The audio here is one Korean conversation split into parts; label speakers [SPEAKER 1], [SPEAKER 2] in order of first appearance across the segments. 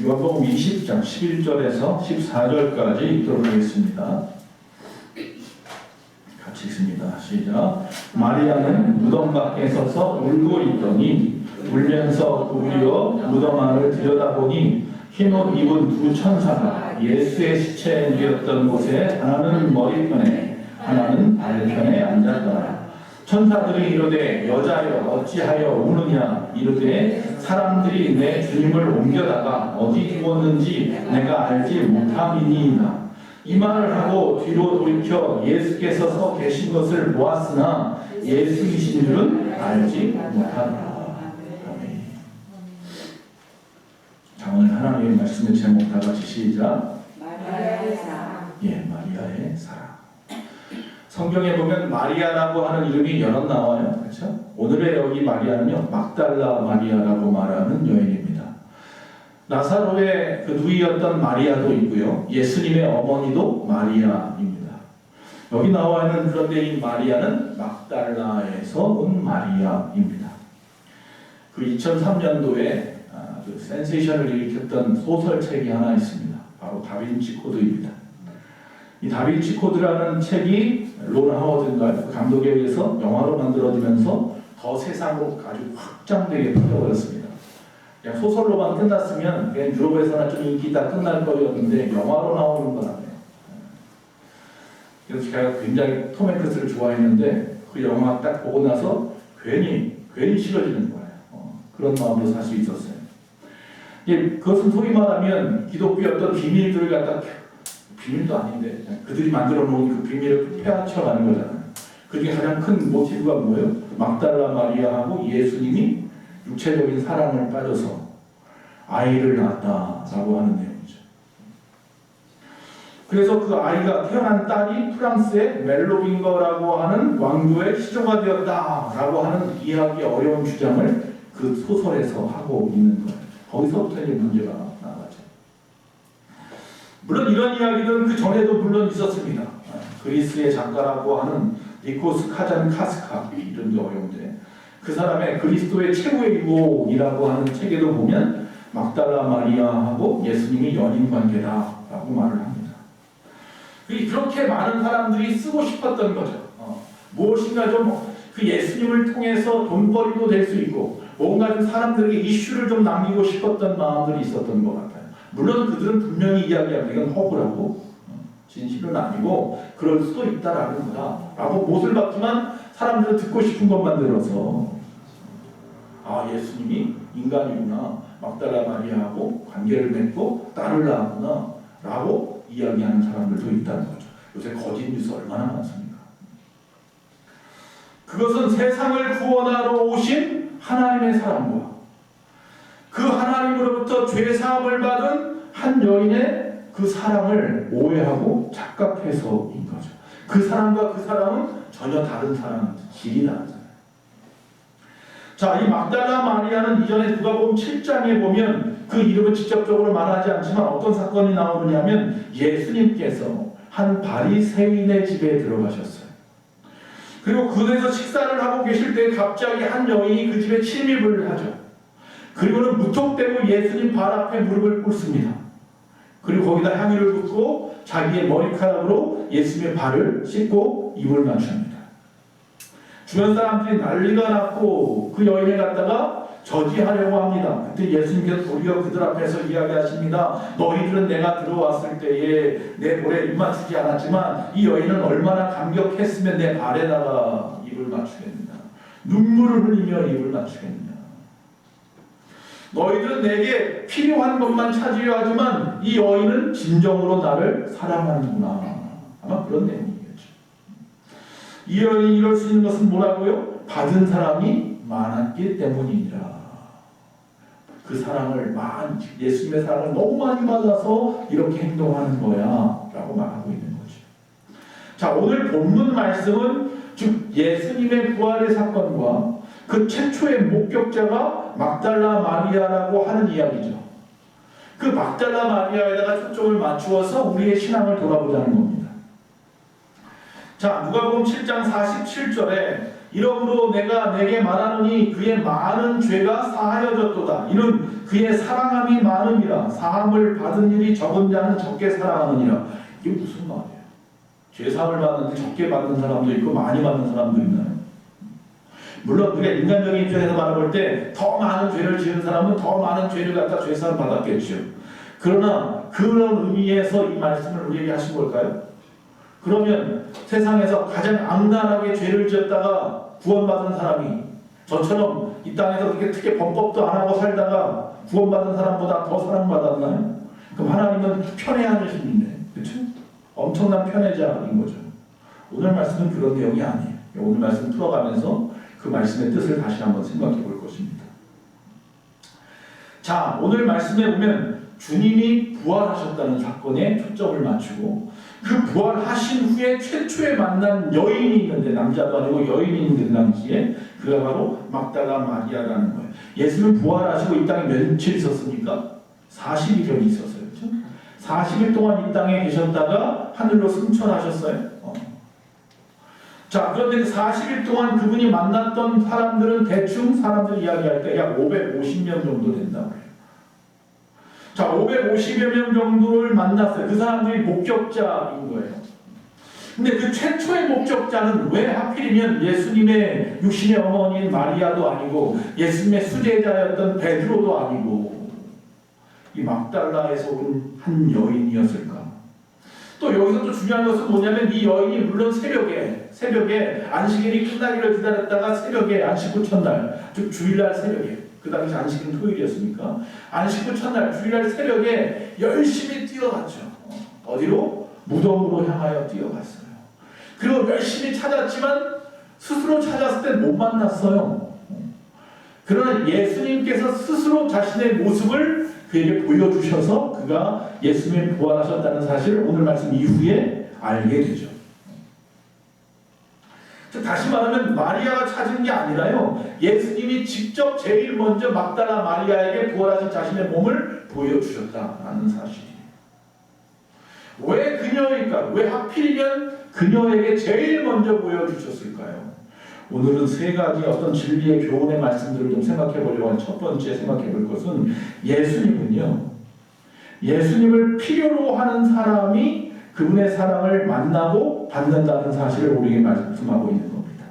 [SPEAKER 1] 요한복음 20장 11절에서 14절까지 읽도록 하겠습니다. 같이 읽습니다. 시작. 마리아는 무덤 밖에 서서 울고 있더니 울면서 도리어 무덤 안을 들여다보니 흰옷 입은 두 천사가 예수의 시체에 누웠던 곳에 하나는 머리편에 하나는 발편에 앉았더라. 천사들이 이르되 여자여 어찌하여 우느냐 이르되 사람들이 내 주님을 옮겨다가 어디 두었는지 내가 알지 못함이니이다. 이 말을 하고 뒤로 돌이켜 예수께서 서 계신 것을 보았으나 예수이신 줄은 알지 못하더라. 아멘. 자, 오늘 하나님의 말씀의 제목 다 같이 시작.
[SPEAKER 2] 마리아의 사랑.
[SPEAKER 1] 예, 마리아의 사랑. 성경에 보면 마리아라고 하는 이름이 여러 나와요. 그렇죠? 오늘의 여기 마리아는요, 막달라 마리아라고 말하는 여인입니다. 나사로의 그 누이였던 마리아도 있고요. 예수님의 어머니도 마리아입니다. 여기 나와 있는 그런데 이 마리아는 막달라에서 온 마리아입니다. 그 2003년도에 그 센세이션을 일으켰던 소설책이 하나 있습니다. 바로 다빈치 코드입니다. 이 다빈치 코드라는 책이 론 하워드인가 그 감독에 의해서 영화로 만들어지면서 더 세상으로 아주 확장되게 퍼져버렸습니다. 그냥 소설로만 끝났으면 그냥 유럽에서나 좀 인기 다 끝날 거였는데 영화로 나오는 거라네요. 그래서 제가 굉장히 톰 행크스를 좋아했는데 그 영화 딱 보고 나서 괜히 싫어지는 거예요. 그런 마음으로 살 수 있었어요. 그것은 소위 말하면 기독교의 어떤 비밀들을 갖다 비밀도 아닌데 그들이 만들어 놓은 그 비밀을 폐하쳐가는 거잖아요. 그중에 가장 큰 모티브가 뭐예요? 막달라 마리아하고 예수님이 육체적인 사랑을 빠져서 아이를 낳았다라고 하는 내용이죠. 그래서 그 아이가 태어난 딸이 프랑스의 멜로빙거라고 하는 왕조의 시조가 되었다라고 하는 이해하기 어려운 주장을 그 소설에서 하고 있는 거예요. 거기서부터 이제 문제가 나가죠. 물론 이런 이야기는 그 전에도 물론 있었습니다. 그리스의 작가라고 하는 니코스 카잔카스카 이름도 어려운데 그 사람의 그리스도의 최후의 유혹이라고 하는 책에도 보면 막달라 마리아하고 예수님이 연인 관계다라고 말을 합니다. 그렇게 많은 사람들이 쓰고 싶었던 거죠. 무엇인가 좀 그 예수님을 통해서 돈벌이도 될 수 있고 뭔가 좀 사람들에게 이슈를 좀 남기고 싶었던 마음들이 있었던 것 같아요. 물론 그들은 분명히 이야기하고 이건 허구라고 진실은 아니고 그럴 수도 있다라는 거다라고 못을 박지만 사람들은 듣고 싶은 것만 들어서 예수님이 인간이구나 막달라 마리아하고 관계를 맺고 딸을 낳았구나 라고 이야기하는 사람들도 있다는 거죠. 요새 거짓 뉴스 얼마나 많습니까? 그것은 세상을 구원하러 오신 하나님의 사랑과 그 하나님으로부터 죄사함을 받은 한 여인의 그 사랑을 오해하고 착각해서인 거죠. 그 사랑과 그 사랑은 전혀 다른 사랑, 질이 다르잖아요. 자, 이 막달라 마리아는 이전에 누가복음 7장에 보면 그 이름은 직접적으로 말하지 않지만 어떤 사건이 나오느냐면 예수님께서 한 바리새인의 집에 들어가셨어요. 그리고 그에서 식사를 하고 계실 때 갑자기 한 여인이 그 집에 침입을 하죠. 그리고는 무턱대고 예수님 발 앞에 무릎을 꿇습니다. 그리고 거기다 향유를 붓고 자기의 머리카락으로 예수님의 발을 씻고 입을 맞춥니다. 주변 사람들이 난리가 났고 그 여인을 갖다가 저지하려고 합니다. 그때 예수님께서 도리어 그들 앞에서 이야기하십니다. 너희들은 내가 들어왔을 때에 내 볼에 입 맞추지 않았지만 이 여인은 얼마나 감격했으면 내 발에다가 입을 맞추겠느냐. 눈물을 흘리며 입을 맞추겠느냐. 너희들은 내게 필요한 것만 찾으려 하지만 이 여인은 진정으로 나를 사랑하는구나. 아마 그런 내용이겠죠. 이 여인이 이럴 수 있는 것은 뭐라고요? 받은 사람이 많았기 때문이니라. 그 사랑을 예수님의 사랑을 너무 많이 받아서 이렇게 행동하는 거야 라고 말하고 있는 거죠. 자, 오늘 본문 말씀은 즉 예수님의 부활의 사건과 그 최초의 목격자가 막달라 마리아라고 하는 이야기죠. 그 막달라 마리아에다가 초점을 맞추어서 우리의 신앙을 돌아보자는 겁니다. 자, 누가복음 7장 47절에 이러므로 내가 내게 말하노니 그의 많은 죄가 사하여졌도다. 이는 그 그의 사랑함이 많음이라 사함을 받은 일이 적은 자는 적게 사랑하느니라. 이게 무슨 말이에요? 죄사함을 받는데 적게 받는 사람도 있고 많이 받는 사람도 있나요? 물론 우리가 인간적인 입장에서 바라볼 때 더 많은 죄를 지은 사람은 더 많은 죄를 갖다 죄사함 받았겠죠. 그러나 그런 의미에서 이 말씀을 우리에게 하신 걸까요? 그러면 세상에서 가장 악랄하게 죄를 지었다가 구원받은 사람이 저처럼 이 땅에서 그렇게 특히 범법도 안 하고 살다가 구원받은 사람보다 더 사랑받았나요? 그럼 하나님은 편애하는 분이네. 그렇죠? 엄청난 편애자인 거죠. 오늘 말씀은 그런 내용이 아니에요. 오늘 말씀 풀어가면서 그 말씀의 뜻을 다시 한번 생각해 볼 것입니다. 자, 오늘 말씀에 보면 주님이 부활하셨다는 사건에 초점을 맞추고 그 부활하신 후에 최초에 만난 여인이 있는데 남자도 아니고 여인이 있는데 그 당시에 그가 바로 막달라 마리아라는 거예요. 예수는 부활하시고 이 땅에 며칠 있었습니까? 40일이 있었어요. 그렇죠? 40일 동안 이 땅에 계셨다가 하늘로 승천하셨어요. 자, 그런데 그 40일 동안 그분이 만났던 사람들은 대충 사람들 이야기할 때 약 550명 정도 된다고 해요. 자, 550여 명 정도를 만났어요. 그 사람들이 목격자인 거예요. 근데 그 최초의 목격자는 왜 하필이면 예수님의 육신의 어머니인 마리아도 아니고 예수님의 수제자였던 베드로도 아니고 이 막달라에서 온 한 여인이었을까? 또 여기서 또 중요한 것은 뭐냐면 이 여인이 물론 새벽에 안식일이 끝나기를 기다렸다가 새벽에 안식 후 첫날, 즉 주일날 새벽에, 그 당시 안식일은 토요일이었으니까 안식 후 첫날 주일날 새벽에 열심히 뛰어갔죠. 어디로? 무덤으로 향하여 뛰어갔어요. 그리고 열심히 찾았지만 스스로 찾았을 때 못 만났어요. 그러나 예수님께서 스스로 자신의 모습을 그에게 보여주셔서 그가 예수님이 부활하셨다는 사실을 오늘 말씀 이후에 알게 되죠. 다시 말하면 마리아가 찾은 게 아니라요, 예수님이 직접 제일 먼저 막달라 마리아에게 부활하신 자신의 몸을 보여주셨다라는 사실이에요. 왜 그녀일까? 왜 하필이면 그녀에게 제일 먼저 보여주셨을까요? 오늘은 세 가지 어떤 진리의 교훈의 말씀들을 좀 생각해 보려고 하는 첫 번째 생각해 볼 것은 예수님은요, 예수님을 필요로 하는 사람이 그분의 사랑을 만나고 받는다는 사실을 우리에게 말씀하고 있는 겁니다.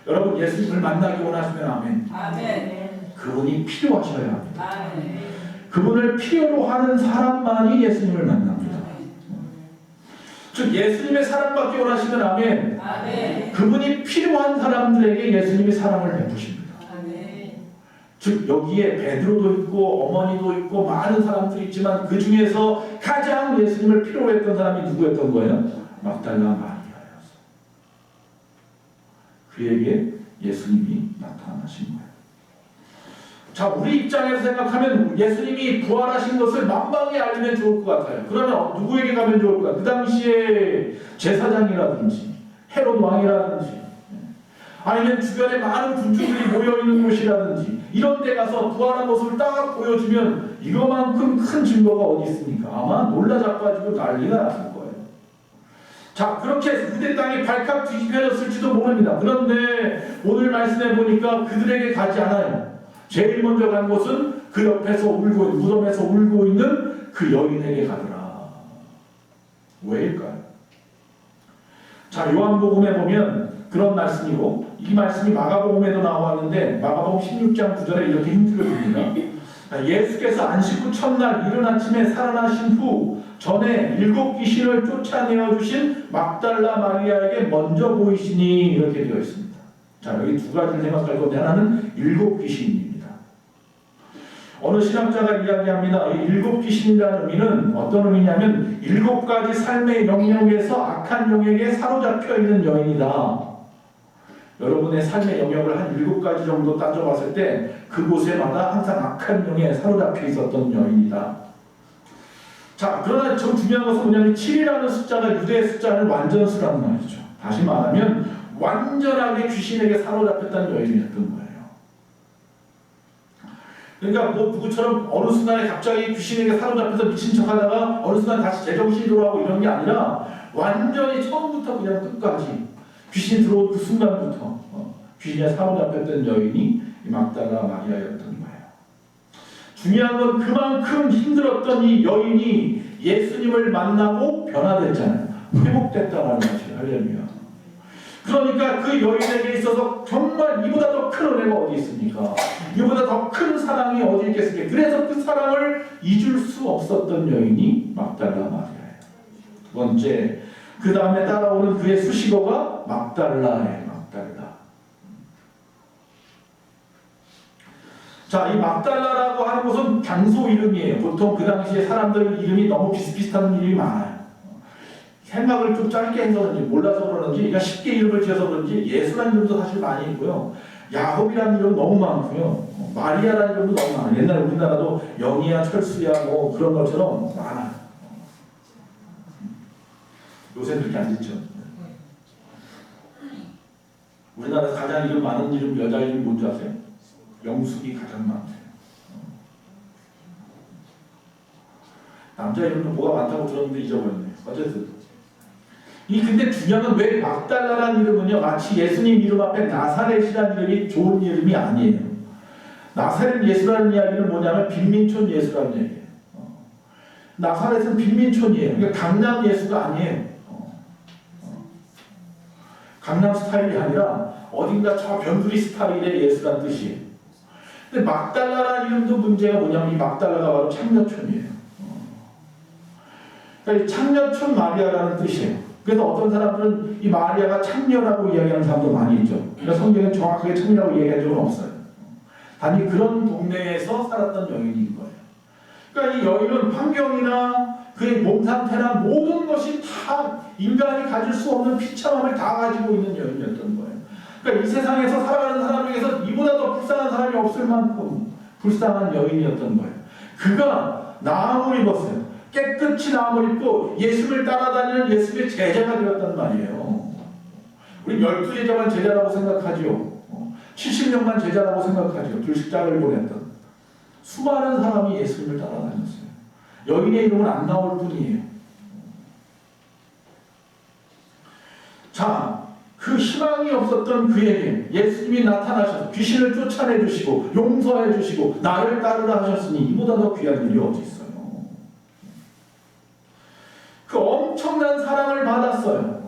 [SPEAKER 1] 여러분, 예수님을 만나기 원하시면 아멘.
[SPEAKER 2] 아멘.
[SPEAKER 1] 그분이 필요하셔야 합니다.
[SPEAKER 2] 아멘.
[SPEAKER 1] 그분을 필요로 하는 사람만이 예수님을 만납니다. 즉 예수님의 사랑받기 원하시면 아멘.
[SPEAKER 2] 아멘.
[SPEAKER 1] 그분이 필요한 사람들에게 예수님이 사랑을 베푸십니다.
[SPEAKER 2] 아멘.
[SPEAKER 1] 즉 여기에 베드로도 있고 어머니도 있고 많은 사람들이 있지만 그 중에서 가장 예수님을 필요로 했던 사람이 누구였던 거예요? 막달라 마리아였어요. 그에게 예수님이 나타나신 거예요. 자, 우리 입장에서 생각하면 예수님이 부활하신 것을 만방에 알리면 좋을 것 같아요. 그러면 누구에게 가면 좋을까? 그 당시에 제사장이라든지 헤롯 왕이라든지 아니면 주변에 많은 군중들이 모여있는 곳이라든지 이런 데 가서 부활한 모습을 딱 보여주면 이거만큼 큰 증거가 어디 있습니까? 아마 놀라 자빠지고 난리가 났을 거예요. 자, 그렇게 유대 땅이 발칵 뒤집혀졌을지도 모릅니다. 그런데 오늘 말씀해 보니까 그들에게 가지 않아요. 제일 먼저 간 곳은 그 옆에서 무덤에서 울고 있는 그 여인에게 가더라. 왜일까요? 자, 요한복음에 보면 그런 말씀이고 이 말씀이 마가복음에도 나왔는데 마가복음 16장 9절에 이렇게 힌트를 줍니다. 예수께서 안식 후 첫날 이른 아침에 살아나신 후 전에 7 귀신을 쫓아내어 주신 막달라 마리아에게 먼저 보이시니 이렇게 되어 있습니다. 자, 여기 두 가지를 생각할 건데 하나는 7 귀신입니다. 어느 신학자가 이야기합니다. 이 7 귀신이라는 의미는 어떤 의미냐면 7가지 삶의 영역에서 악한 영역에 사로잡혀 있는 여인이다. 여러분의 삶의 영역을 한 7가지 정도 따져봤을 때 그곳에마다 항상 악한 영에 사로잡혀 있었던 여인이다. 자, 그러나 좀 중요한 것은 뭐냐면 7이라는 숫자가 유대의 숫자는 완전수라는 말이죠. 다시 말하면 완전하게 귀신에게 사로잡혔다는 여인이었던 거예요. 그러니까 뭐 누구처럼 어느 순간에 갑자기 귀신에게 사로잡혀서 미친 척하다가 어느 순간 다시 제정신이 돌아오고 이런 게 아니라 완전히 처음부터 그냥 끝까지 귀신이 들어온 그 순간부터 귀신에 사로잡혔던 여인이 막달라 마리아였던 거예요. 중요한 건 그만큼 힘들었던 이 여인이 예수님을 만나고 변화됐잖아요. 회복됐다라는 것이에요. 할렐루야. 그러니까 그 여인에게 있어서 정말 이보다 더 큰 은혜가 어디 있습니까? 이보다 더 큰 사랑이 어디 있겠습니까? 그래서 그 사랑을 잊을 수 없었던 여인이 막달라 마리아예요. 두 번째, 그 다음에 따라오는 그의 수식어가 막달라예요. 막달라. 자, 이 막달라라고 하는 곳은 장소 이름이에요. 보통 그 당시에 사람들 이름이 너무 비슷비슷한 이름이 많아요. 생각을 좀 짧게 해서 그런지 몰라서 그러는지, 그러니까 쉽게 이름을 지어서 그런지 예수라는 이름도 사실 많이 있고요. 야곱이라는 이름 너무 많고요. 마리아라는 이름도 너무 많아요. 옛날 우리나라도 영희야, 철수야 뭐 그런 것처럼 많아요. 요새는 그렇게 안 짓죠. 우리나라에서 가장 이름 많은 이름, 여자 이름이 뭔지 아세요? 영숙이 가장 많아요. 남자 이름도 뭐가 많다고 들었는데 잊어버렸네요. 어쨌든 근데 중요한 건 왜 막달라라는 이름은요, 마치 예수님 이름 앞에 나사렛이라는 이름이 좋은 이름이 아니에요. 나사렛 예수라는 이야기는 뭐냐면 빈민촌 예수라는 얘기예요. 나사렛은 빈민촌이에요. 그러니까 강남 예수가 아니에요. 강남 스타일이 아니라 어딘가 저 변두리 스타일의 예수라는 뜻이에요. 근데 막달라라는 이름도 문제가 뭐냐면 이 막달라가 바로 창녀촌이에요. 그러니까 이 창녀촌 마리아라는 뜻이에요. 그래서 어떤 사람들은 이 마리아가 창녀라고 이야기하는 사람도 많이 있죠. 그러니까 성경에 정확하게 창녀라고 이야기한 적은 없어요. 단지 그런 동네에서 살았던 여인인 거예요. 그러니까 이 여인은 환경이나 그의 몸 상태나 모든 것이 다 인간이 가질 수 없는 비참함을 다 가지고 있는 여인이었던 거예요. 그러니까 이 세상에서 살아가는 사람 중에서 이보다 더 불쌍한 사람이 없을 만큼 불쌍한 여인이었던 거예요. 그가 나음을 입었어요. 깨끗이 나음을 입고 예수를 따라다니는 예수의 제자가 되었단 말이에요. 우리 12제자만 제자라고 생각하지요. 70명만 제자라고 생각하지요. 둘씩 짝을 보냈던 수많은 사람이 예수님을 따라다녔어요. 여인의 이름은 안 나올 뿐이에요. 자, 그 희망이 없었던 그에게 예수님이 나타나셔서 귀신을 쫓아내 주시고 용서해 주시고 나를 따르라 하셨으니 이보다 더 귀한 일이 어디 있어요. 그 엄청난 사랑을 받았어요.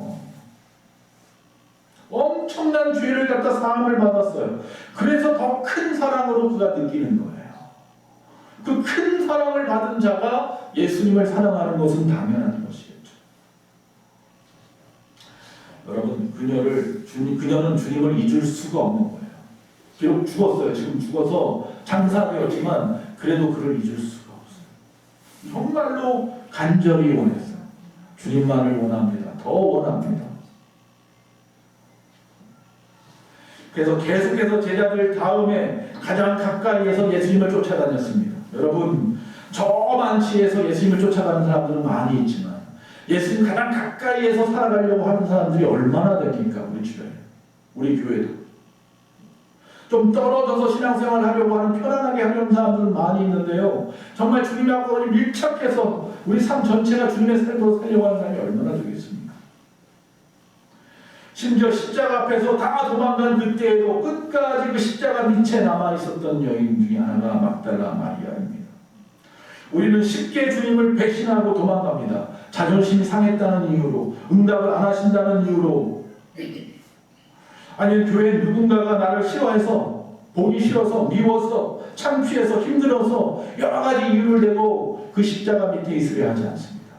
[SPEAKER 1] 엄청난 죄를 갖다 사함을 받았어요. 그래서 더 큰 사랑으로 그가 느끼는 거예요. 그 큰 사랑을 받은 자가 예수님을 사랑하는 것은 당연한 것이겠죠. 여러분, 그녀는 주님을 잊을 수가 없는 거예요. 비록 죽었어요. 지금 죽어서 장사되었지만 그래도 그를 잊을 수가 없어요. 정말로 간절히 원했어요. 주님만을 원합니다. 더 원합니다. 그래서 계속해서 제자들 다음에 가장 가까이에서 예수님을 쫓아다녔습니다. 여러분, 저 만치에서 예수님을 쫓아가는 사람들은 많이 있지만 예수님 가장 가까이에서 살아가려고 하는 사람들이 얼마나 됩니까? 우리 주변에, 우리 교회도. 좀 떨어져서 신앙생활 하려고 하는, 편안하게 하려는 사람들은 많이 있는데요. 정말 주님하고 밀착해서 우리 삶 전체가 주님의 삶으로 살려고 하는 사람이 얼마나 되겠습니까? 심지어 십자가 앞에서 다 도망간 그때에도 끝까지 그 십자가 밑에 남아있었던 여인 중에 하나가 막달라 마리아입니다. 우리는 쉽게 주님을 배신하고 도망갑니다. 자존심이 상했다는 이유로, 응답을 안 하신다는 이유로, 아니면 교회 누군가가 나를 싫어해서, 보기 싫어서, 미워서, 창피해서, 힘들어서 여러 가지 이유를 대고 그 십자가 밑에 있으려 하지 않습니다.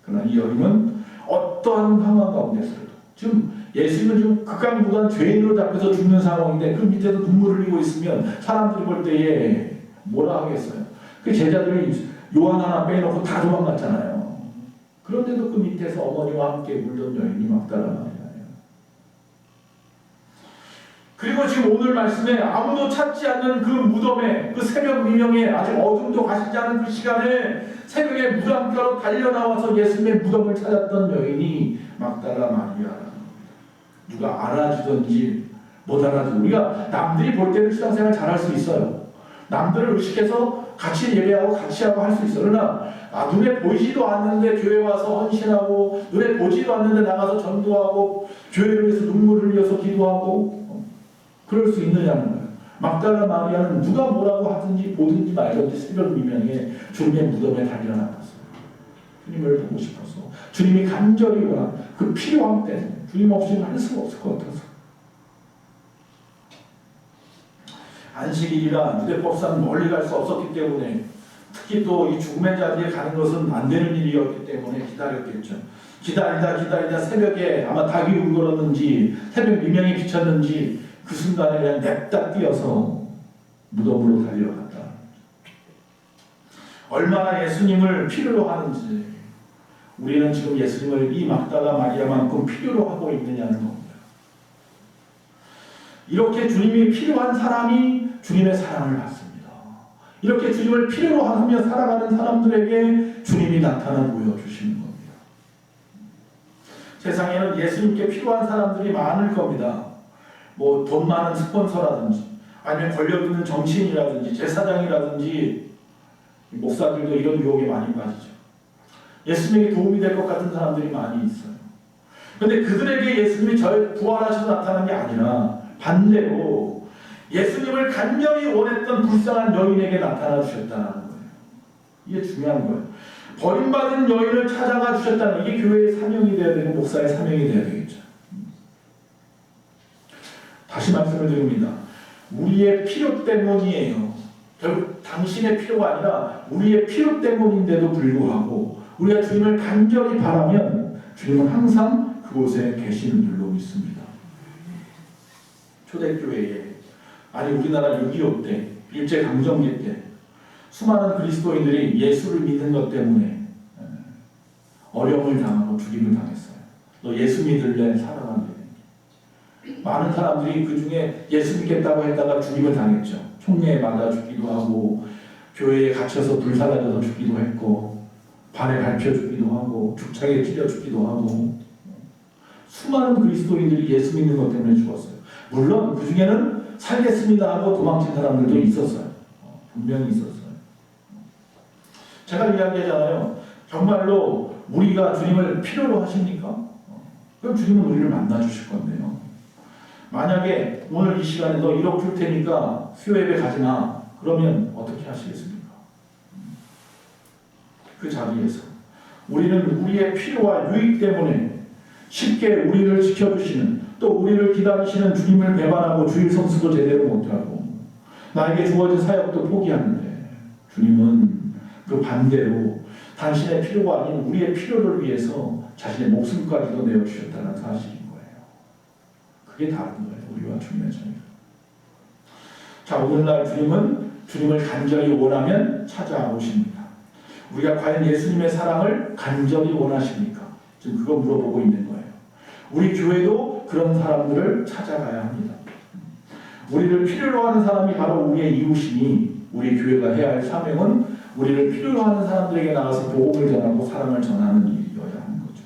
[SPEAKER 1] 그러나 이 여인은 어떠한 상황 가운데서도 지금 예수님은 지금 극강무단 죄인으로 잡혀서 죽는 상황인데 그 밑에서 눈물을 흘리고 있으면 사람들이 볼 때에 뭐라 하겠어요? 그 제자들이 요한 하나 빼놓고 다 도망갔잖아요. 그런데도 그 밑에서 어머니와 함께 울던 여인이 막달라 마리아예요. 그리고 지금 오늘 말씀에 아무도 찾지 않는 그 무덤에, 그 새벽 미명에, 아직 어둠도 가시지 않은 그 시간에 새벽에 무덤가로 달려나와서 예수님의 무덤을 찾았던 여인이 막달라 마리아라는 겁니다. 누가 알아주든지 못 알아주든지, 우리가 남들이 볼 때는 신앙생활 잘할 수 있어요. 남들을 의식해서 같이 예배하고 같이 하고 할 수 있어요. 그러나 눈에 보이지도 않는데 교회 와서 헌신하고, 눈에 보지도 않는데 나가서 전도하고, 교회를 위해서 눈물을 흘려서 기도하고, 그럴 수 있느냐는 거예요. 막달라 마리아는 누가 뭐라고 하든지 보든지 말든지 새벽 미명에 주님의 무덤에 달려나갔어요. 주님을 보고 싶어서, 주님이 간절히 원한 그 필요함 때문에, 주님 없이는 할 수가 없을 것 같아서. 안식일이라 유대법상 멀리 갈 수 없었기 때문에, 특히 또 이 죽음의 자리에 가는 것은 안 되는 일이었기 때문에 기다렸겠죠. 기다리다 새벽에 아마 닭이 울거렸는지 새벽 미명이 비쳤는지 그 순간에 그냥 냅다 뛰어서 무덤으로 달려갔다. 얼마나 예수님을 필요로 하는지 우리는 지금 예수님을 이 막달라 마리아만큼 필요로 하고 있느냐는 겁니다. 이렇게 주님이 필요한 사람이 주님의 사랑을 받습니다. 이렇게 주님을 필요로 하며 살아가는 사람들에게 주님이 나타나 보여주시는 겁니다. 세상에는 예수님께 필요한 사람들이 많을 겁니다. 뭐 돈 많은 스폰서라든지 아니면 권력 있는 정치인이라든지 제사장이라든지 목사들도 이런 유혹에 많이 빠지죠. 예수님에게 도움이 될 것 같은 사람들이 많이 있어요. 그런데 그들에게 예수님이 부활하셔서 나타난 게 아니라 반대로 예수님을 간절히 원했던 불쌍한 여인에게 나타나 주셨다는 거예요. 이게 중요한 거예요. 버림받은 여인을 찾아가 주셨다는, 이게 교회의 사명이 되어야 되고 목사의 사명이 되어야 되겠죠. 다시 말씀을 드립니다. 우리의 필요 때문이에요. 결국 당신의 필요가 아니라 우리의 필요 때문인데도 불구하고 우리가 주님을 간절히 바라면 주님은 항상 그곳에 계시는 줄로 믿습니다. 초대교회에, 아니 우리나라 6.25 때, 일제강점기 때 수많은 그리스도인들이 예수를 믿는 것 때문에 어려움을 당하고 죽임을 당했어요. 너 예수 믿을래? 살아간대. 많은 사람들이 그 중에 예수 믿겠다고 했다가 죽임을 당했죠. 총리에 맞아 죽기도 하고, 교회에 갇혀서 불사라져서 죽기도 했고, 발에 밟혀 죽기도 하고, 죽창에 찔려 죽기도 하고, 수많은 그리스도인들이 예수 믿는 것 때문에 죽었어요. 물론 그 중에는 살겠습니다 하고 도망친 사람들도 있었어요. 분명히 있었어요. 제가 이야기하잖아요. 정말로 우리가 주님을 필요로 하십니까? 그럼 주님은 우리를 만나 주실 건데요. 만약에 오늘 이 시간에 너 1억 줄 테니까 수요 예배 가지 마. 그러면 어떻게 하시겠습니까? 그 자리에서 우리는 우리의 필요와 유익 때문에 쉽게 우리를 지켜주시는, 또 우리를 기다리시는 주님을 배반하고 주일 성수도 제대로 못하고 나에게 주어진 사역도 포기하는데, 주님은 그 반대로 당신의 필요가 아닌 우리의 필요를 위해서 자신의 목숨까지도 내어주셨다는 사실인 거예요. 그게 다른 거예요. 우리와 주님의 차이가. 자, 오늘날 주님은 주님을 간절히 원하면 찾아오십니다. 우리가 과연 예수님의 사랑을 간절히 원하십니까? 지금 그거 물어보고 있는 거예요. 우리 교회도 그런 사람들을 찾아가야 합니다. 우리를 필요로 하는 사람이 바로 우리의 이웃이니 우리 교회가 해야 할 사명은 우리를 필요로 하는 사람들에게 나가서 복음을 전하고 사랑을 전하는 일이어야 하는 거죠.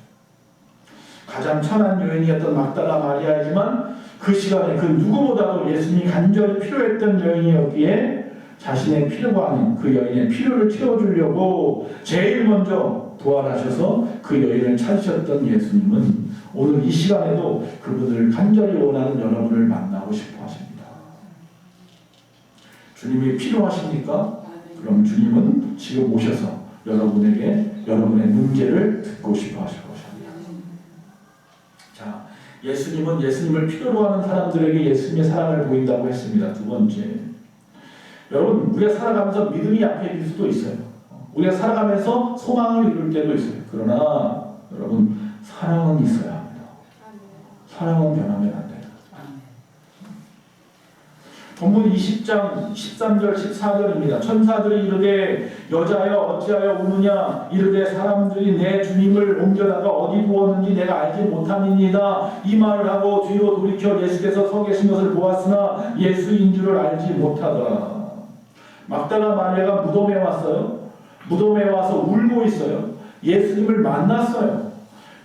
[SPEAKER 1] 가장 천한 여인이었던 막달라 마리아이지만 그 시간에 그 누구보다도 예수님이 간절히 필요했던 여인이었기에 자신의 필요가 아닌 그 여인의 필요를 채워주려고 제일 먼저 부활하셔서 그 여인을 찾으셨던 예수님은 오늘 이 시간에도 그분을 간절히 원하는 여러분을 만나고 싶어 하십니다. 주님이 필요하십니까? 그럼 주님은 지금 오셔서 여러분에게 여러분의 문제를 듣고 싶어 하실 것입니다. 자, 예수님은 예수님을 필요로 하는 사람들에게 예수님의 사랑을 보인다고 했습니다. 두 번째, 여러분, 우리가 살아가면서 믿음이 약해질 수도 있어요. 우리가 살아가면서 소망을 이룰 때도 있어요. 그러나 여러분, 사랑은 있어야 합니다. 사랑은 변하면 안 돼요. 본문 20장 13절 14절입니다. 천사들이 이르되 여자여 어찌하여 우느냐, 이르되 사람들이 내 주님을 옮겨다가 어디 부었는지 내가 알지 못함이니이다. 이 말을 하고 뒤로 돌이켜 예수께서 서 계신 것을 보았으나 예수인 줄을 알지 못하더라. 막달라 마리아가 무덤에 왔어요. 무덤에 와서 울고 있어요. 예수님을 만났어요.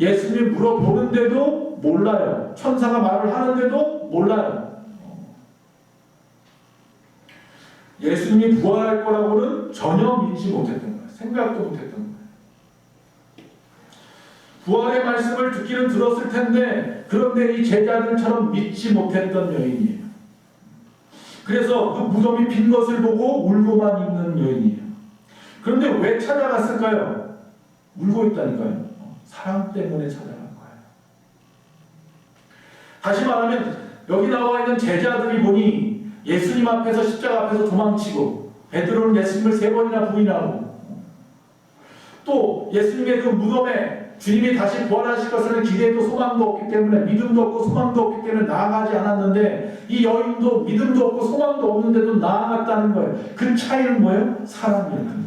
[SPEAKER 1] 예수님이 물어보는데도 몰라요. 천사가 말을 하는데도 몰라요. 예수님이 부활할 거라고는 전혀 믿지 못했던 거예요. 생각도 못했던 거예요. 부활의 말씀을 듣기는 들었을 텐데 그런데 이 제자들처럼 믿지 못했던 여인이에요. 그래서 그 무덤이 빈 것을 보고 울고만 있는 여인이에요. 그런데 왜 찾아갔을까요? 울고 있다니까요. 사랑 때문에 찾아간 거예요. 다시 말하면 여기 나와 있는 제자들이 보니 예수님 앞에서 십자가 앞에서 도망치고 베드로는 예수님을 3번이나 부인하고 또 예수님의 그 무덤에 주님이 다시 부활하실 것을 기대도 소망도 없기 때문에 믿음도 없고 소망도 없기 때문에 나아가지 않았는데 이 여인도 믿음도 없고 소망도 없는데도 나아갔다는 거예요. 그 차이는 뭐예요? 사랑이었던 거예요.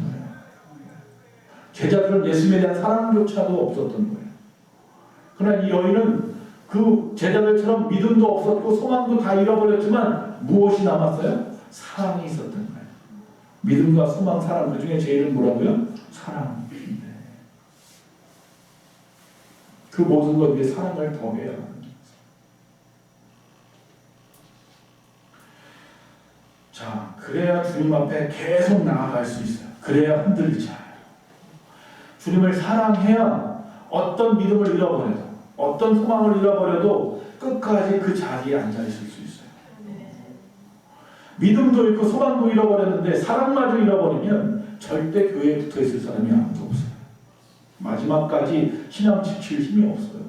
[SPEAKER 1] 제자들은 예수님에 대한 사랑조차도 없었던 거예요. 그러나 이 여인은 그 제자들처럼 믿음도 없었고 소망도 다 잃어버렸지만 무엇이 남았어요? 사랑이 있었던 거예요. 믿음과 소망, 사랑, 그 중에 제일은 뭐라고요? 사랑. 그 모든 것 위에 사랑을 더해야 하는 거죠. 자, 그래야 주님 앞에 계속 나아갈 수 있어요. 그래야 흔들리지 않아요. 주님을 사랑해야 어떤 믿음을 잃어버려도 어떤 소망을 잃어버려도 끝까지 그 자리에 앉아 있을 수 있어요. 믿음도 잃고 소망도 잃어버렸는데 사랑마저 잃어버리면 절대 교회에 붙어 있을 사람이 아무도 없어요. 마지막까지 신앙 지킬 힘이 없어요.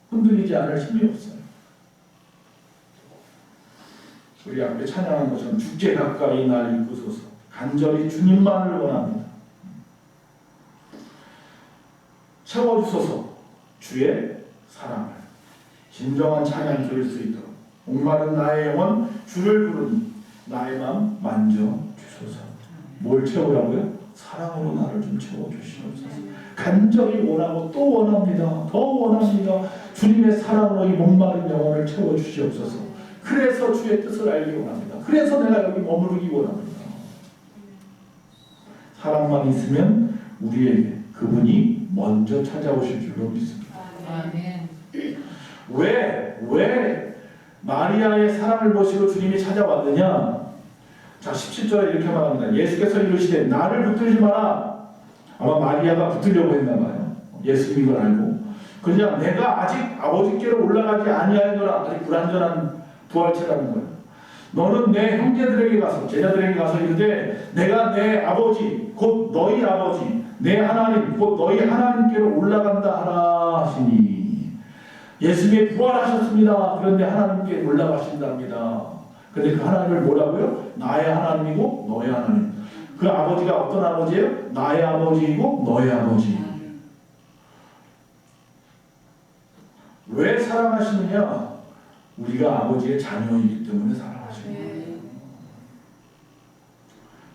[SPEAKER 1] 흔들리지 않을 힘이 없어요. 우리 앞에 찬양한 것처럼 주께 가까이 날 이끄소서 간절히 주님만을 원합니다. 채워주소서 주의 사랑을 진정한 찬양 드릴 수 있도록 목마른 나의 영혼 주를 부르니 나의 마음 만져주소서. 뭘 채우라고요? 사랑으로 나를 좀 채워주시옵소서. 간절히 원하고 또 원합니다. 더 원합니다. 주님의 사랑으로 이 목마른 영혼을 채워주시옵소서. 그래서 주의 뜻을 알기 원합니다. 그래서 내가 여기 머무르기 원합니다. 사랑만 있으면 우리에게 그분이 먼저 찾아오실 줄로 믿습니다.
[SPEAKER 2] 아멘.
[SPEAKER 1] 왜 마리아의 사랑을 보시고 주님이 찾아왔느냐? 자, 17절에 이렇게 말합니다. 예수께서 이르시되 나를 붙들지 마라. 아마 마리아가 붙들려고 했나 봐요. 예수님인 걸 알고. 그냥 내가 아직 아버지께로 올라가지 아니하였노라. 아직 불완전한 부활체라는 거예요. 너는 내 형제들에게 가서 제자들에게 가서 이르되 내가 내 아버지 곧 너희 아버지 내 하나님 곧 너희 하나님께로 올라간다 하라 하시니 예수님이 부활하셨습니다. 그런데 하나님께 올라가신답니다. 근데 그 하나님을 뭐라고요? 나의 하나님이고 너의 하나님. 그 아버지가 어떤 아버지예요? 나의 아버지이고 너의 아버지. 왜 사랑하시느냐? 우리가 아버지의 자녀이기 때문에 사랑하시는 거예요.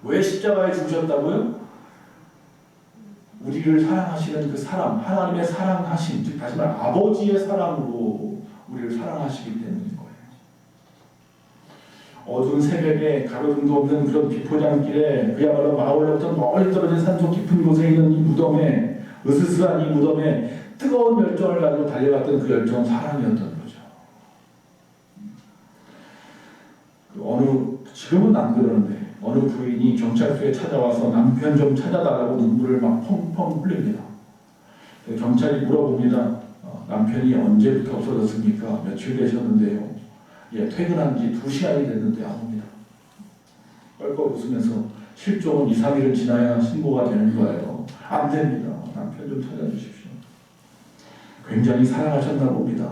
[SPEAKER 1] 왜 십자가에 죽으셨다고요? 우리를 사랑하시는 그 사랑, 하나님의 사랑하심, 즉 다시 말해 아버지의 사랑으로 우리를 사랑하시기 때문인 거예요. 어두운 새벽에 가로등도 없는 그런 비포장길에 그야말로 마을로부터 멀리 떨어진 산속 깊은 곳에 있는 이 무덤에 으스스한 이 무덤에 뜨거운 열정을 가지고 달려갔던 그 열정은 사랑이었던 거죠. 지금은 안 그러는데 어느 부인이 경찰서에 찾아와서 남편 좀 찾아달라고 눈물을 막 펑펑 흘립니다. 경찰이 물어봅니다. 남편이 언제부터 없어졌습니까? 며칠 되셨는데요. 예, 퇴근한 지 2시간이 됐는데 안 옵니다. 껄껄 웃으면서 실종은 2, 3일은 지나야 신고가 되는 거예요. 안 됩니다. 남편 좀 찾아주십시오. 굉장히 사랑하셨나 봅니다.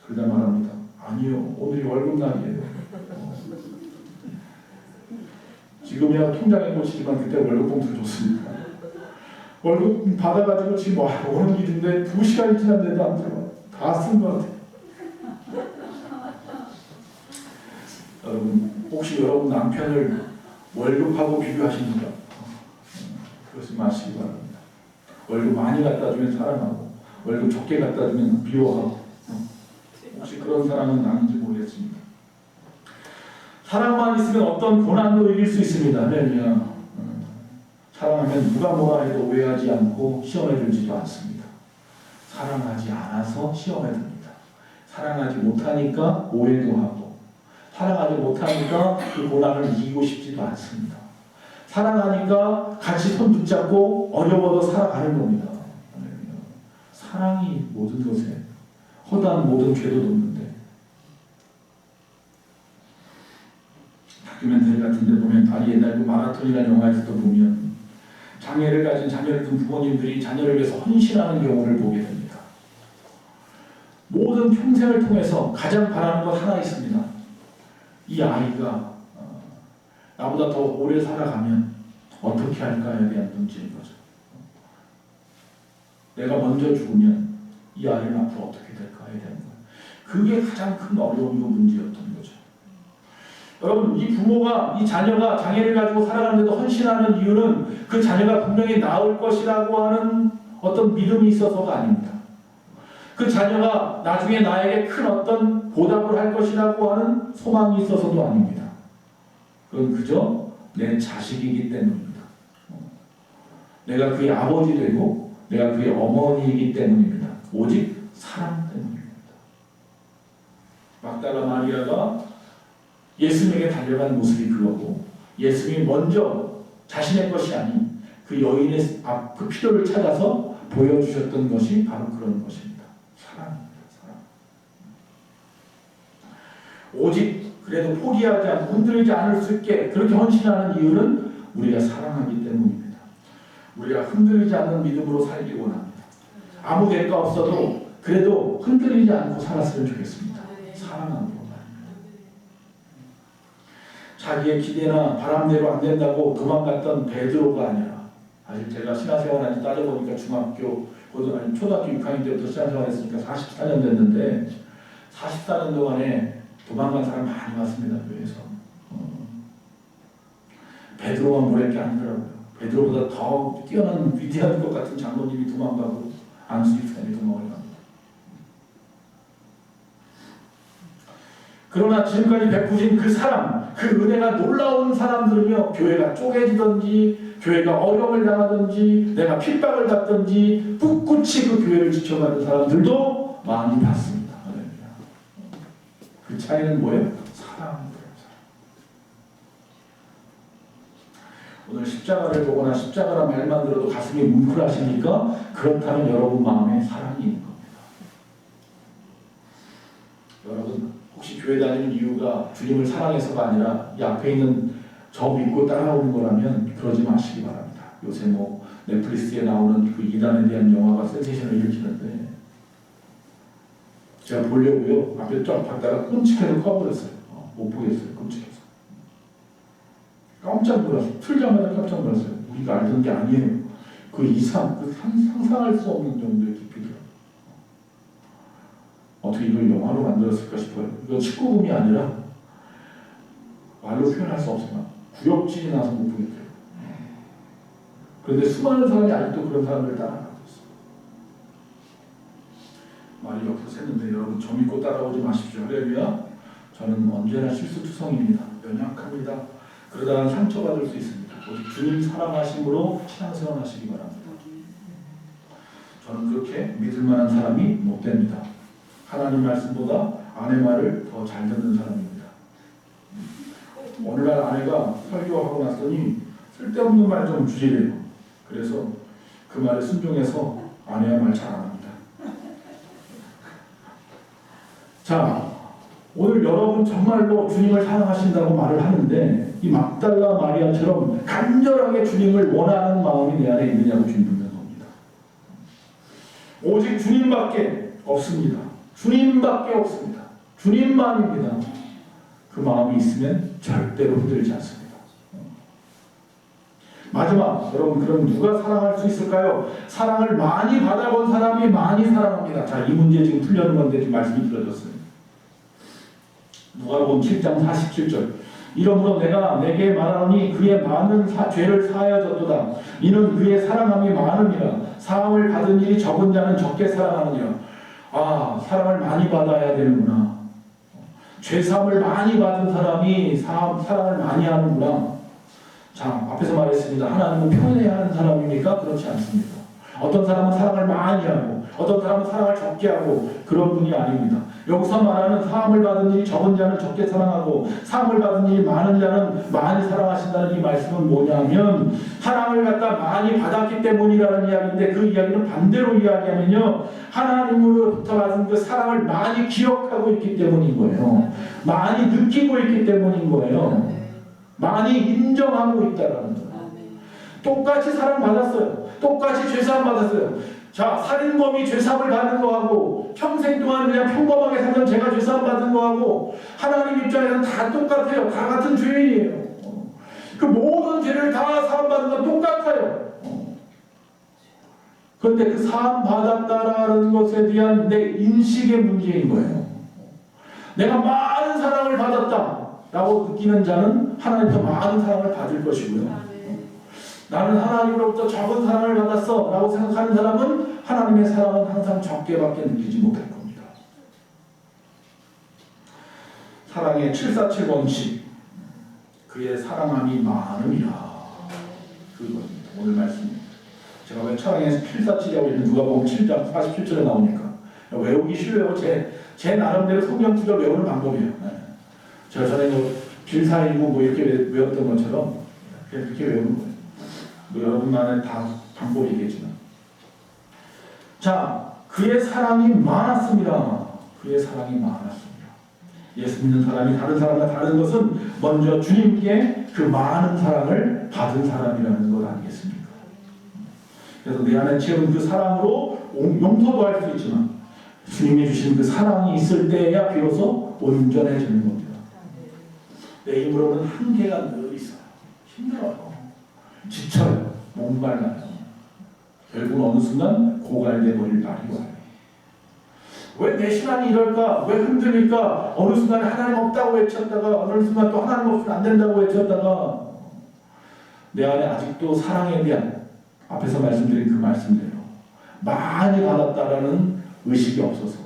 [SPEAKER 1] 그러다 말합니다. 아니요, 오늘이 월급날이에요. 지금이야 통장에 꽂히지만 그때 월급 봉투를 줬습니다. 월급 받아가지고 지금 오는 길인데 2시간이 지났는데도 안 들어와요. 다 쓴 것 같아요. 여러분, 혹시 여러분 남편을 월급하고 비교하십니까? 그러지 마시기 바랍니다. 월급 많이 갖다 주면 사랑하고 월급 적게 갖다 주면 미워하고 혹시 그런 사람은 아닌지 모르겠습니다. 사랑만 있으면 어떤 고난도 이길 수 있습니다. 할렐루야. 사랑하면 누가 뭐라 해도 오해하지 않고 시험에 들지도 않습니다. 사랑하지 않아서 시험에 듭니다. 사랑하지 못하니까 오해도 하고 사랑하지 못하니까 그 고난을 이기고 싶지도 않습니다. 사랑하니까 같이 손 붙잡고 어려워도 살아가는 겁니다. 사랑이 모든 것에 허다한 모든 죄도 돕는데 다큐멘터리 같은 데 보면 아니 옛날 그 마라톤이라는 영화에서도 보면 장애를 가진 자녀를 둔 부모님들이 자녀를 위해서 헌신하는 경우를 보게 됩니다. 모든 평생을 통해서 가장 바라는 것 하나 있습니다. 이 아이가 나보다 더 오래 살아가면 어떻게 할까에 대한 문제인 거죠. 내가 먼저 죽으면 이 아이는 앞으로 어떻게 될까에 대한 거예요. 그게 가장 큰 어려움이고 문제였던 거죠. 여러분, 이 부모가 이 자녀가 장애를 가지고 살아가는데도 헌신하는 이유는 그 자녀가 분명히 나을 것이라고 하는 어떤 믿음이 있어서가 아닙니다. 그 자녀가 나중에 나에게 큰 어떤 보답을 할 것이라고 하는 소망이 있어서도 아닙니다. 그건 그저 내 자식이기 때문입니다. 내가 그의 아버지 되고 내가 그의 어머니이기 때문입니다. 오직 사랑 때문입니다. 막달라 마리아가 예수님에게 달려간 모습이 그거고 예수님이 먼저 자신의 것이 아닌 그 여인의 그 필요를 찾아서 보여주셨던 것이 바로 그런 것입니다. 사랑입니다. 사랑. 오직 그래도 포기하지 않고 흔들리지 않을 수 있게 그렇게 헌신하는 이유는 우리가 사랑하기 때문입니다. 우리가 흔들리지 않는 믿음으로 살기 원합니다. 아무 대가 없어도 그래도 흔들리지 않고 살았으면 좋겠습니다. 사랑하는 것. 자기의 기대나 바람대로 안 된다고 도망갔던 베드로가 아니라 사실 제가 신앙생활한지 따져보니까 중학교, 초등학교 6학년 때부터 신앙생활했으니까 44년 됐는데 44년 동안에 도망간 사람 많이 왔습니다. 교회에서. 베드로만 모를 게 아니더라고요. 베드로보다 더 뛰어난 위대한 것 같은 장로님이 도망가고 안수 집사님이 도망을 갑니다. 그러나 지금까지 베푸신 그 사랑, 그 은혜가 놀라운 사람들은요, 교회가 쪼개지든지, 교회가 어려움을 당하든지, 내가 핍박을 받든지, 꿋꿋이 그 교회를 지켜가는 사람들도 많이 봤습니다. 그 차이는 뭐예요? 사랑입니다. 오늘 십자가를 보거나 십자가라 말만 들어도 가슴이 뭉클하십니까? 그렇다면 여러분 마음에 사랑이 있는 겁니다. 여러분 혹시 교회 다니는 이유가 주님을 사랑해서가 아니라 이 앞에 있는 저 믿고 따라오는 거라면 그러지 마시기 바랍니다. 요새 뭐 넷플릭스에 나오는 그 이단에 대한 영화가 센세이션을 일으키는데 제가 보려고요. 앞에 쫙 봤다가 끔찍해서 꺼버렸어요. 못 보겠어요. 끔찍해서. 깜짝 놀랐어요. 틀자마자 깜짝 놀랐어요. 우리가 알던 게 아니에요. 그 이상, 그 상상할 수 없는 정도의 깊이더라고요. 어떻게 이걸 영화로 만들었을까 싶어요. 이건 19금이 아니라 말로 표현할 수 없지만 구역질이 나서 못 보겠어요. 그런데 수많은 사람이 아직도 그런 사람들을 따라가고 있어요. 말이 옆으로 샜는데 여러분 저 믿고 따라오지 마십시오. 할렐루야. 저는 언제나 실수투성입니다. 연약합니다. 그러다가 상처받을 수 있습니다. 오직 주님 사랑하심으로 신앙생활 하시기 바랍니다. 저는 그렇게 믿을 만한 사람이 못 됩니다. 하나님 말씀보다 아내 말을 더 잘 듣는 사람입니다. 오늘날 아내가 설교하고 났더니 쓸데없는 말 좀 주지래요. 그래서 그 말에 순종해서 아내와 말 잘 안 합니다. 자, 오늘 여러분 정말로 주님을 사랑하신다고 말을 하는데 이 막달라 마리아처럼 간절하게 주님을 원하는 마음이 내 안에 있느냐고 주님 묻는 겁니다. 오직 주님밖에 없습니다. 주님밖에 없습니다. 주님만입니다. 그 마음이 있으면 절대로 흔들리지 않습니다. 마지막, 여러분 그럼 누가 사랑할 수 있을까요? 사랑을 많이 받아본 사람이 많이 사랑합니다. 자, 이 문제 지금 풀려는 건데 지금 말씀이 틀어졌어요. 누가복음 7장 47절. 이러므로 내가 내게 말하노니 그의 많은 죄를 사하여졌도다. 이는 그의 사랑함이 많음이라. 사함을 받은 일이 적은 자는 적게 사랑하느니라. 아, 사랑을 많이 받아야 되는구나. 죄사함을 많이 받은 사람이 사랑을 많이 하는구나. 자, 앞에서 말했습니다. 하나님은 편해야 하는 사람입니까? 그렇지 않습니다. 어떤 사람은 사랑을 많이 하고 어떤 사람은 사랑을 적게 하고 그런 분이 아닙니다. 여기서 말하는 사함을 받은 일이 적은 자는 적게 사랑하고 사함을 받은 일이 많은 자는 많이 사랑하신다는 이 말씀은 뭐냐면 사랑을 갖다 많이 받았기 때문이라는 이야기인데 그 이야기는 반대로 이야기하면요 하나님으로부터 받은 그 사랑을 많이 기억하고 있기 때문인 거예요. 많이 느끼고 있기 때문인 거예요. 많이 인정하고 있다라는 거예요. 똑같이 사랑받았어요. 똑같이 죄사함 받았어요. 자, 살인범이 죄사함을 받는 거하고 평생 동안 그냥 평범하게 살던 제가 죄사함 받은 거하고 하나님 입장에서는 다 똑같아요. 다 같은 죄인이에요. 그 모든 죄를 다 사함받는 건 똑같아요. 그런데 그 사함 받았다라는 것에 대한 내 인식의 문제인 거예요. 내가 많은 사랑을 받았다라고 느끼는 자는 하나님께서 많은 사랑을 받을 것이고요. 나는 하나님으로부터 적은 사랑을 받았어 라고 생각하는 사람은 하나님의 사랑은 항상 적게밖에 느끼지 못할 겁니다. 사랑의 747 원칙, 그의 사랑함이 많음이라, 그겁니다. 오늘 말씀입니다. 제가 왜 사랑의 747이라고 있는 누가복음 7장 47절에 나오니까 외우기 쉬워요. 제 나름대로 성경 구절 외우는 방법이에요. 제가 전에 빌사일구 이렇게 외웠던 것처럼 그렇게 외우는 거예요. 여러분만의 다 방법이겠지만, 자, 그의 사랑이 많았습니다. 그의 사랑이 많았습니다. 예수 믿는 사람이 다른 사람과 다른 것은 먼저 주님께 그 많은 사랑을 받은 사람이라는 것 아니겠습니까? 그래서 내 안에 채운 그 사랑으로 용서도 할 수 있지만 주님이 주신 그 사랑이 있을 때야 비로소 온전해지는 겁니다. 내 힘으로는 한계가 늘 있어요. 힘들어요. 지쳐요. 목말라요. 결국 어느 순간 고갈돼 버릴 날이 와요. 왜 내 신앙이 이럴까? 왜 흔들릴까? 어느 순간 하나님 없다고 외쳤다가 어느 순간 또 하나님 없으면 안 된다고 외쳤다가 내 안에 아직도 사랑에 대한 앞에서 말씀드린 그 말씀대로 많이 받았다라는 의식이 없어서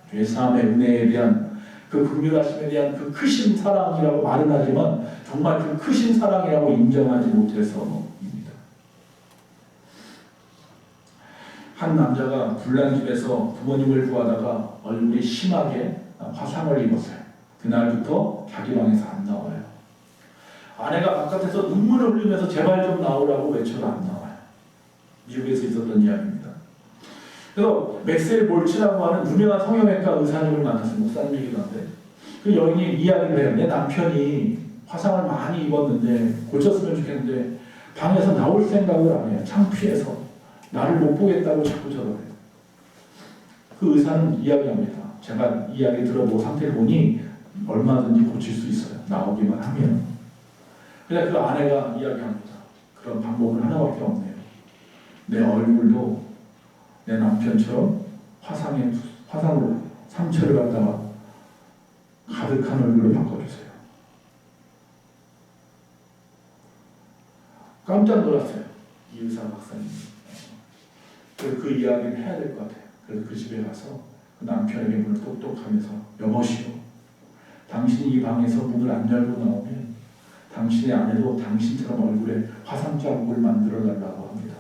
[SPEAKER 1] 그래요. 죄사함의 은혜에 대한 그 긍휼하심에 대한 그 크신 사랑이라고 말은 하지만 정말 그 크신 사랑이라고 인정하지 못해서입니다. 한 남자가 불난집에서 부모님을 구하다가 얼굴이 심하게 화상을 입었어요. 그날부터 자기 방에서 안 나와요. 아내가 바깥에서 눈물을 흘리면서 제발 좀 나오라고 외쳐도 안 나와요. 미국에서 있었던 이야기입니다. 그래서 맥셀 몰치라고 하는 유명한 성형외과 의사님을 만났어요. 목사님이기도 한데 그 여인이 이야기를 해요. 내 남편이 화상을 많이 입었는데 고쳤으면 좋겠는데 방에서 나올 생각을 안 해요. 창피해서 나를 못 보겠다고 자꾸 저러래요. 그 의사는 이야기합니다. 제가 이야기 들어보고 상태를 보니 얼마든지 고칠 수 있어요. 나오기만 하면. 근데 그 아내가 이야기합니다. 그런 방법은 하나밖에 없네요. 내 얼굴도 내 남편처럼 화상으로 상처를 갖다가 가득한 얼굴로 바꿔주세요. 깜짝 놀랐어요. 이 의사 박사님. 그래서 그 이야기를 해야 될 것 같아요. 그래서 그 집에 가서 그 남편에게 문을 똑똑하면서 여보시오, 당신이 이 방에서 문을 안 열고 나오면 당신의 아내도 당신처럼 얼굴에 화상 자국을 만들어 달라고 합니다.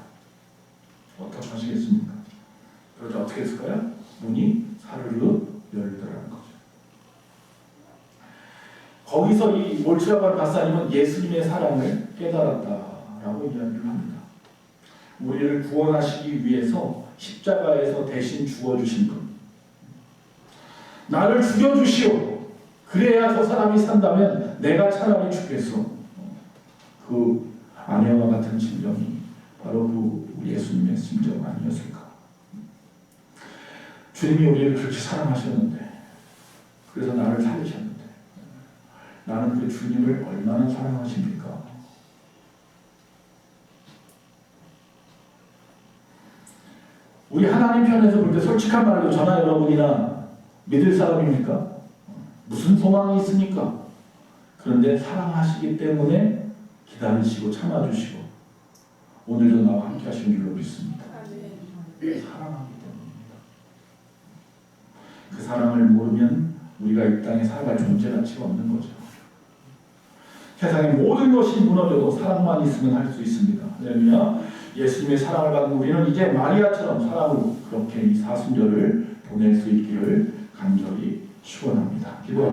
[SPEAKER 1] 어떻게 하시겠습니까? 그러자 어떻게 했을까요? 문이 사르르 열리더라는 거죠. 거기서 이 몰치라고 하는 박사님은 예수님의 사랑을 깨달았다라고 이야기를 합니다. 우리를 구원하시기 위해서 십자가에서 대신 죽어주신 분, 나를 죽여주시오. 그래야 저 사람이 산다면 내가 차라리 죽겠어. 그 아내와 같은 심정이 바로 그 예수님의 심정 아니었을까. 주님이 우리를 그렇게 사랑하셨는데, 그래서 나를 살리셨는데 나는 그 주님을 얼마나 사랑하십니까? 우리 하나님 편에서 볼 때 솔직한 말로 저나 여러분이나 믿을 사람입니까? 무슨 소망이 있습니까? 그런데 사랑하시기 때문에 기다리시고 참아주시고 오늘도 나와 함께 하시는 줄로 믿습니다. 사랑하기 때문입니다. 그 사랑을 모르면 우리가 이 땅에 살아갈 존재 가치가 없는 거죠. 세상의 모든 것이 무너져도 사랑만 있으면 할 수 있습니다. 할렐루야. 예수님의 사랑을 받은 우리는 이제 마리아처럼 사랑으로 그렇게 이 사순절을 보낼 수 있기를 간절히 축원합니다. 기도합니다.